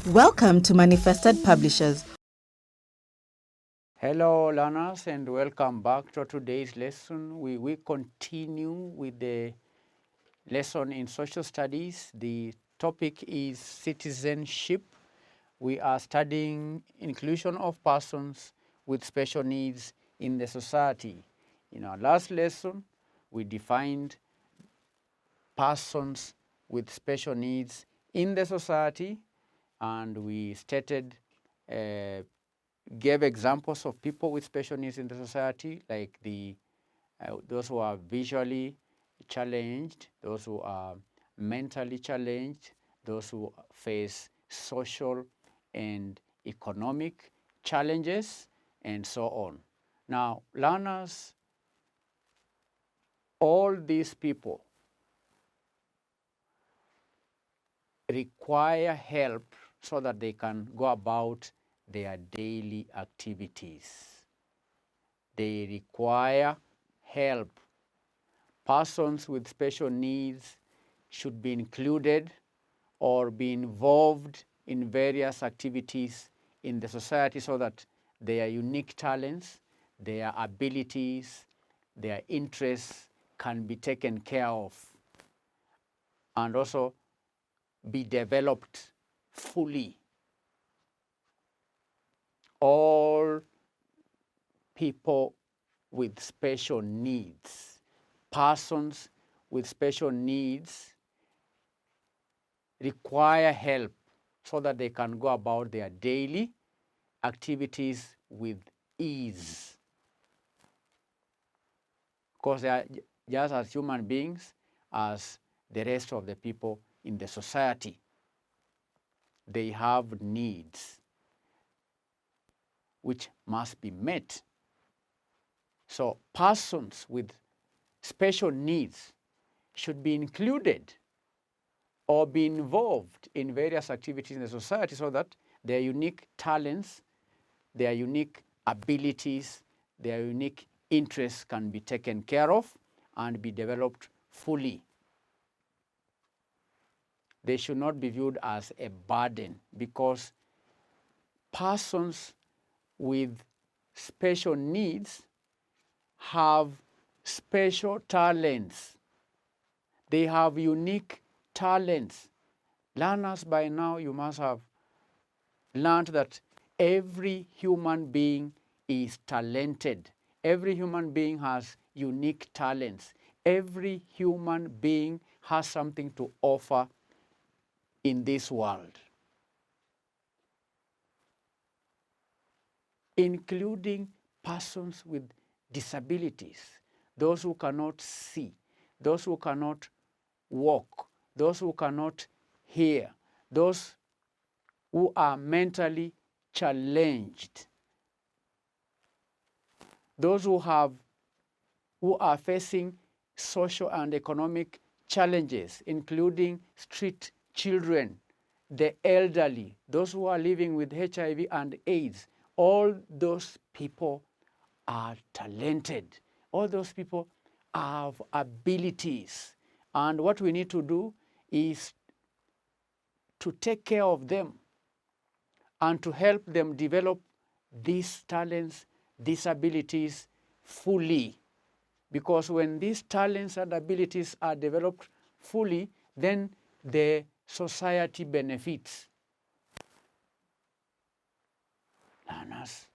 Welcome to Manifested Publishers. Hello learners, and welcome back to today's lesson. We continue with the lesson in social studies. The topic is citizenship. We are studying inclusion of persons with special needs in the society. In our last lesson, we defined persons with special needs in the society, and we stated gave examples of people with special needs in the society, like those who are visually challenged, those who are mentally challenged, those who face social and economic challenges, and so on. Now, learners, all these people require help so that they can go about their daily activities. They require help. Persons with special needs should be included or be involved in various activities in the society so that their unique talents, their abilities, their interests can be taken care of and also be developed fully. All people with special needs, persons with special needs require help so that they can go about their daily activities with ease. Because they are just as human beings as the rest of the people in the society. They have needs which must be met. So persons with special needs should be included or be involved in various activities in the society so that their unique talents, their unique abilities, their unique interests can be taken care of and be developed fully. They should not be viewed as a burden, because persons with special needs have special talents. They have unique talents. Learners, by now you must have learned that every human being is talented. Every human being has unique talents. Every human being has something to offer in this world, including persons with disabilities, those who cannot see, those who cannot walk, those who cannot hear, those who are mentally challenged, those who are facing social and economic challenges, including street children, the elderly, those who are living with HIV and AIDS. All those people are talented. All those people have abilities. And what we need to do is to take care of them and to help them develop these talents, these abilities fully. Because when these talents and abilities are developed fully, then the society benefits. Learners,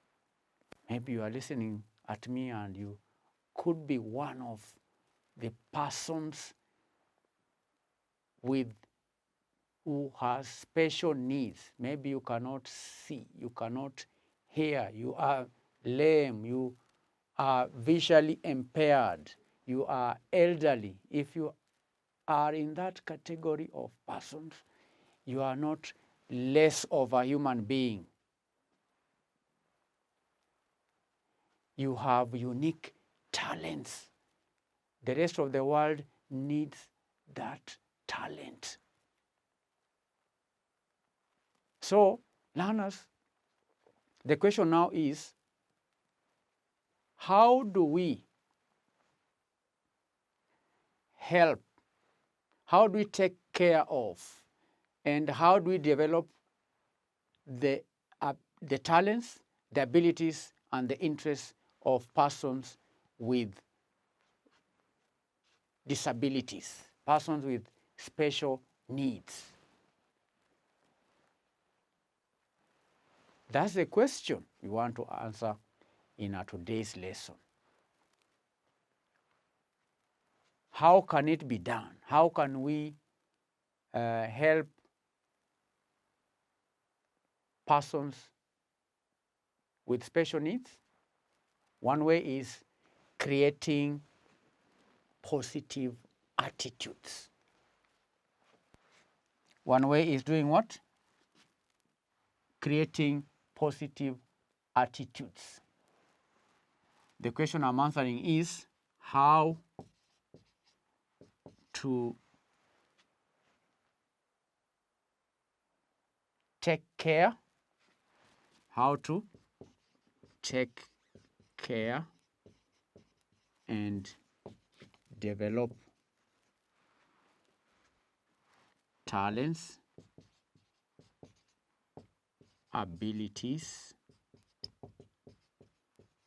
maybe you are listening at me and you could be one of the persons who has special needs. Maybe you cannot see, you cannot hear, you are lame, you are visually impaired, you are elderly. If you are in that category of persons, you are not less of a human being. You have unique talents. The rest of the world needs that talent. So, learners, the question now is, how do we help? How do we take care of? And how do we develop the talents, the abilities, and the interests of persons with disabilities, persons with special needs. That's the question we want to answer in our today's lesson. How can it be done? How can we help persons with special needs? One way is creating positive attitudes. One way is doing what? Creating positive attitudes. The question I'm answering is how to take care, and develop talents, abilities,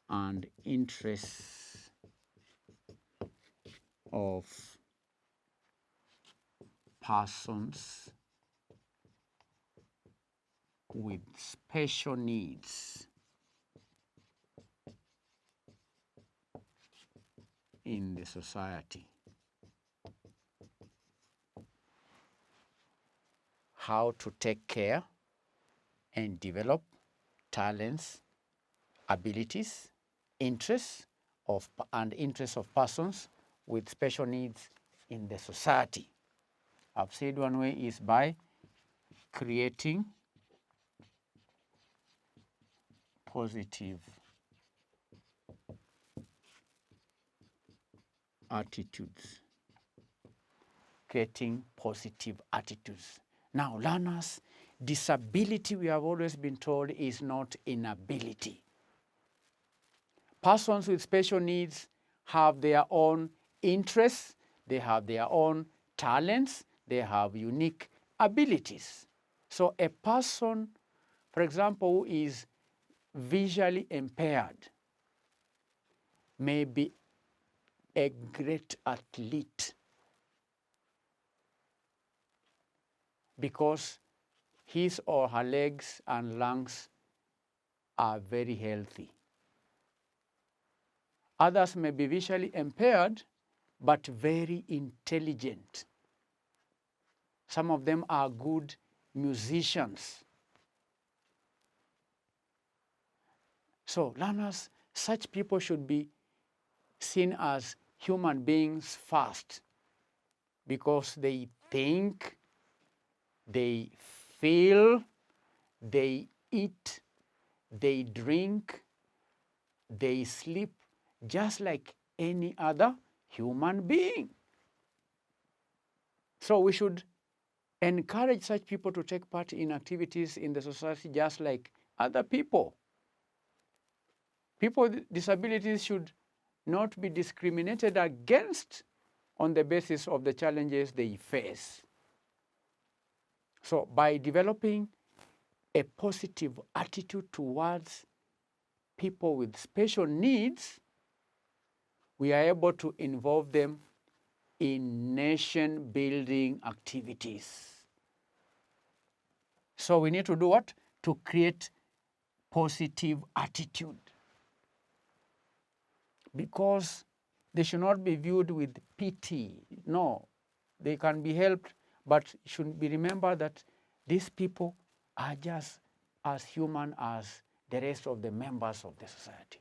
and interests of persons with special needs in the society. How to take care and develop talents, abilities, interests of persons with special needs in the society. I've said one way is by creating positive attitudes. Creating positive attitudes. Now, learners, disability, we have always been told, is not inability. Persons with special needs have their own interests, they have their own talents, they have unique abilities. So a person, for example, who is visually impaired may be a great athlete because his or her legs and lungs are very healthy. Others may be visually impaired, but very intelligent. Some of them are good musicians. So learners, such people should be seen as human beings first because they think, they feel, they eat, they drink, they sleep just like any other human being. So we should encourage such people to take part in activities in the society just like other people. People with disabilities should not be discriminated against on the basis of the challenges they face. So by developing a positive attitude towards people with special needs, we are able to involve them in nation-building activities. So we need to do what? To create positive attitude. Because they should not be viewed with pity. No, they can be helped, but it should be remembered that these people are just as human as the rest of the members of the society.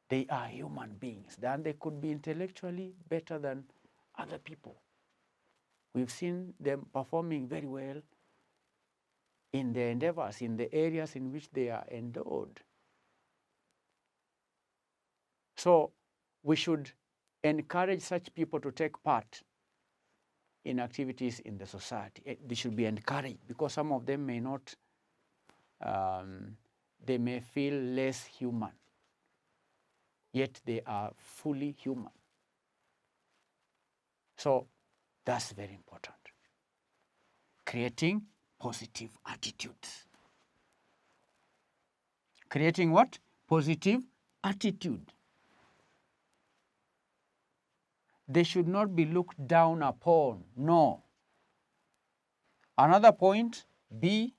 They are human beings, and they could be intellectually better than other people. We've seen them performing very well in their endeavors, in the areas in which they are endowed. So we should encourage such people to take part in activities in the society. They should be encouraged because some of them may not, they may feel less human, yet they are fully human. So that's very important. Creating positive attitudes. Creating what? Positive attitude. They should not be looked down upon, no. Another point, B,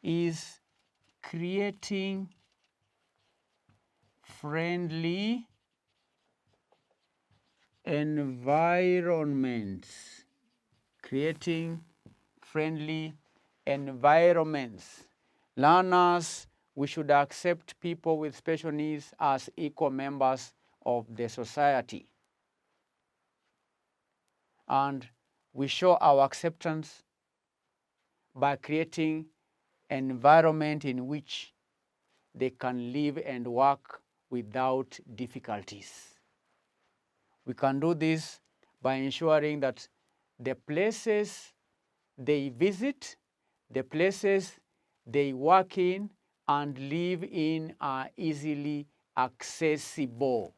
is creating friendly environments. Creating friendly environments. Learners, we should accept people with special needs as equal members of the society. And we show our acceptance by creating an environment in which they can live and work without difficulties. We can do this by ensuring that the places they visit, the places they work in and live in are easily accessible.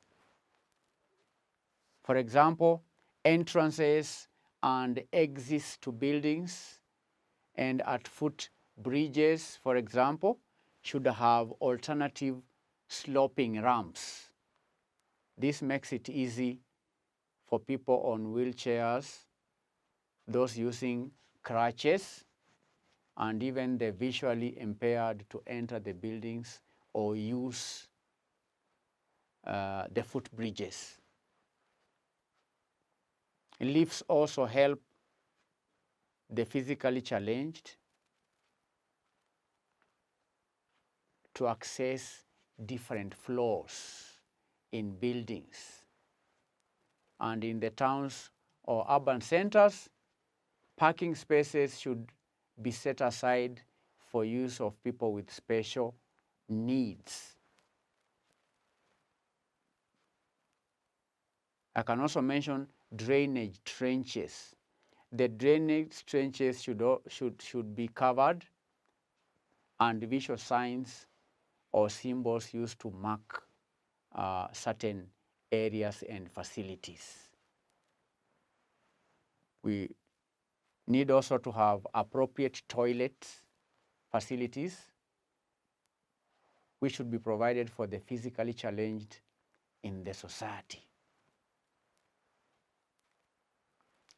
For example, entrances and exits to buildings and at foot bridges, for example, should have alternative sloping ramps. This makes it easy for people on wheelchairs, those using crutches, and even the visually impaired to enter the buildings or use the foot bridges. Lifts also help the physically challenged to access different floors in buildings. And in the towns or urban centers, parking spaces should be set aside for use of people with special needs. I can also mention drainage trenches. The drainage trenches should be covered, and visual signs or symbols used to mark certain areas and facilities. We need also to have appropriate toilet facilities which should be provided for the physically challenged in the society.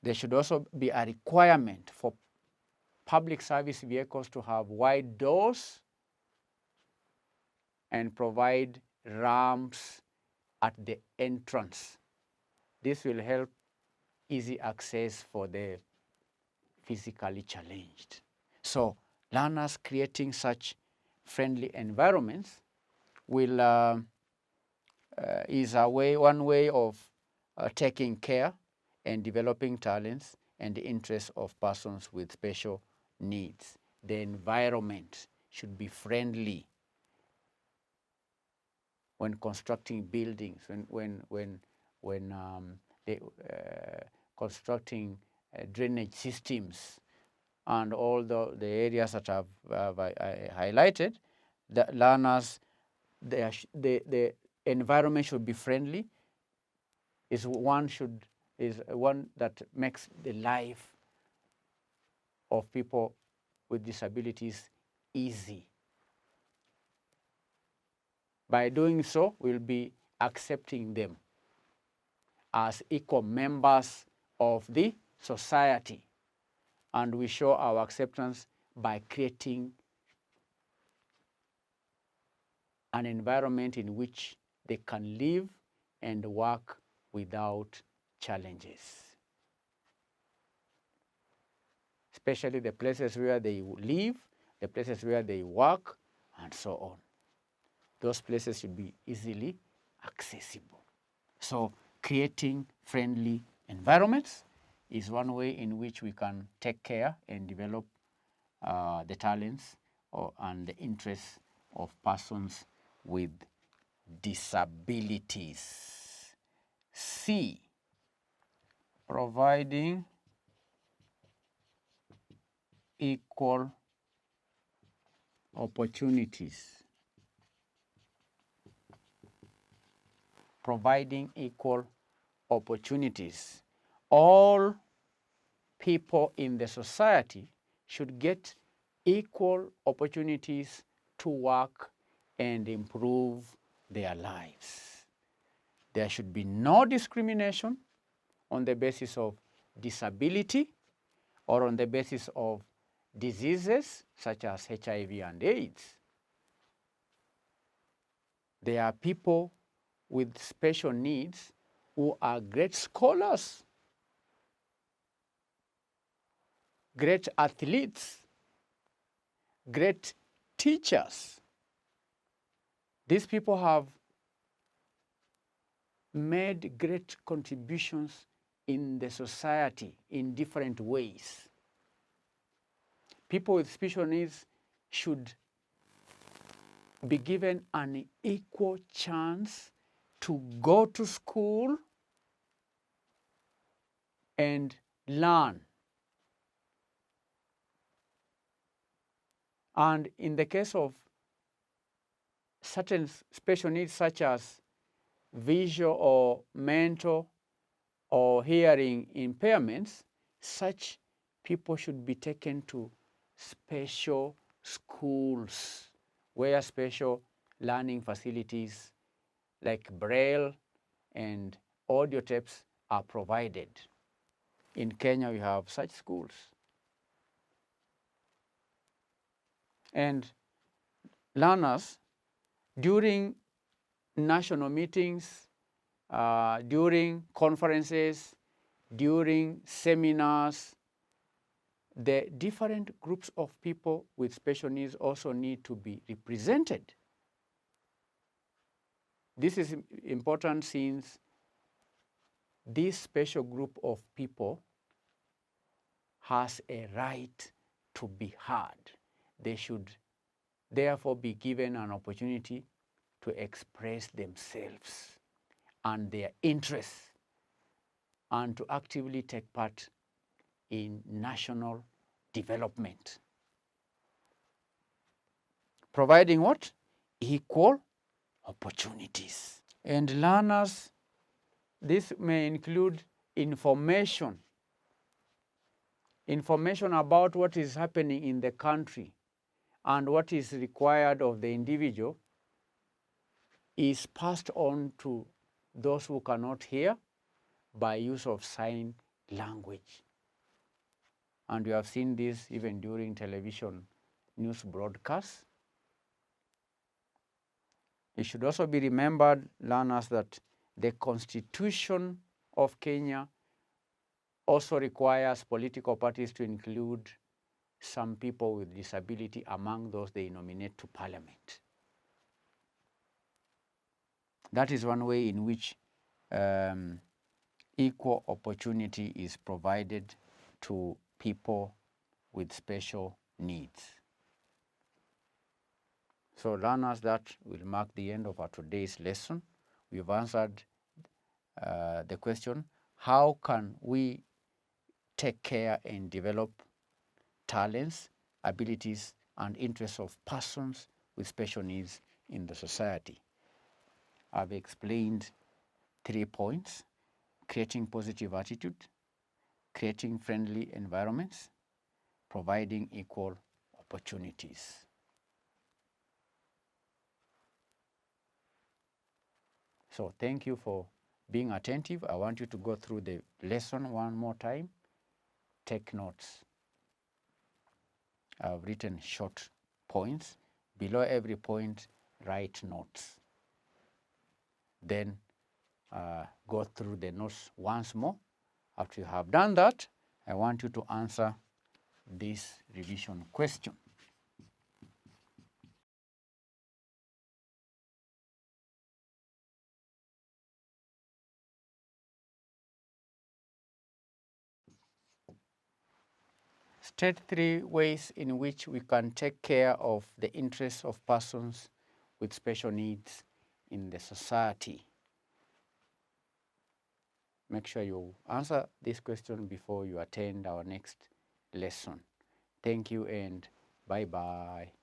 There should also be a requirement for public service vehicles to have wide doors and provide ramps at the entrance. This will help easy access for the physically challenged. So learners creating such friendly environments will is one way of taking care and developing talents and the interests of persons with special needs. The environment should be friendly when constructing buildings, when constructing drainage systems and all the areas that I've highlighted. The learners, the environment should be friendly. Is one that makes the life of people with disabilities easy. By doing so, we'll be accepting them as equal members of the society. And we show our acceptance by creating an environment in which they can live and work without challenges. Especially the places where they live, the places where they work, and so on. Those places should be easily accessible. So creating friendly environments is one way in which we can take care and develop the talents and the interests of persons with disabilities. C, providing equal opportunities. Providing equal opportunities. All people in the society should get equal opportunities to work and improve their lives. There should be no discrimination on the basis of disability or on the basis of diseases such as HIV and AIDS. There are people with special needs who are great scholars, great athletes, great teachers. These people have made great contributions in the society in different ways. People with special needs should be given an equal chance to go to school and learn. And in the case of certain special needs such as visual or mental or hearing impairments, such people should be taken to special schools where special learning facilities like Braille and audio tapes are provided. In Kenya, we have such schools. And learners, during national meetings, during conferences, during seminars, the different groups of people with special needs also need to be represented. This is important since this special group of people has a right to be heard. They should therefore be given an opportunity to express themselves and their interests and to actively take part in national development. Providing what? Equal opportunities. And learners, this may include information about what is happening in the country and what is required of the individual is passed on to those who cannot hear by use of sign language. And we have seen this even during television news broadcasts. It should also be remembered, learners, that the Constitution of Kenya also requires political parties to include some people with disability among those they nominate to parliament. That is one way in which equal opportunity is provided to people with special needs. So learners, that will mark the end of our today's lesson. We've answered the question, how can we take care and develop talents, abilities, and interests of persons with special needs in the society? I've explained 3 points: creating positive attitude, creating friendly environments, providing equal opportunities. So thank you for being attentive. I want you to go through the lesson one more time. Take notes. I've written short points. Below every point, write notes. Then go through the notes once more. After you have done that, I want you to answer this revision question. State 3 ways in which we can take care of the interests of persons with special needs in the society. Make sure you answer this question before you attend our next lesson. Thank you and bye-bye.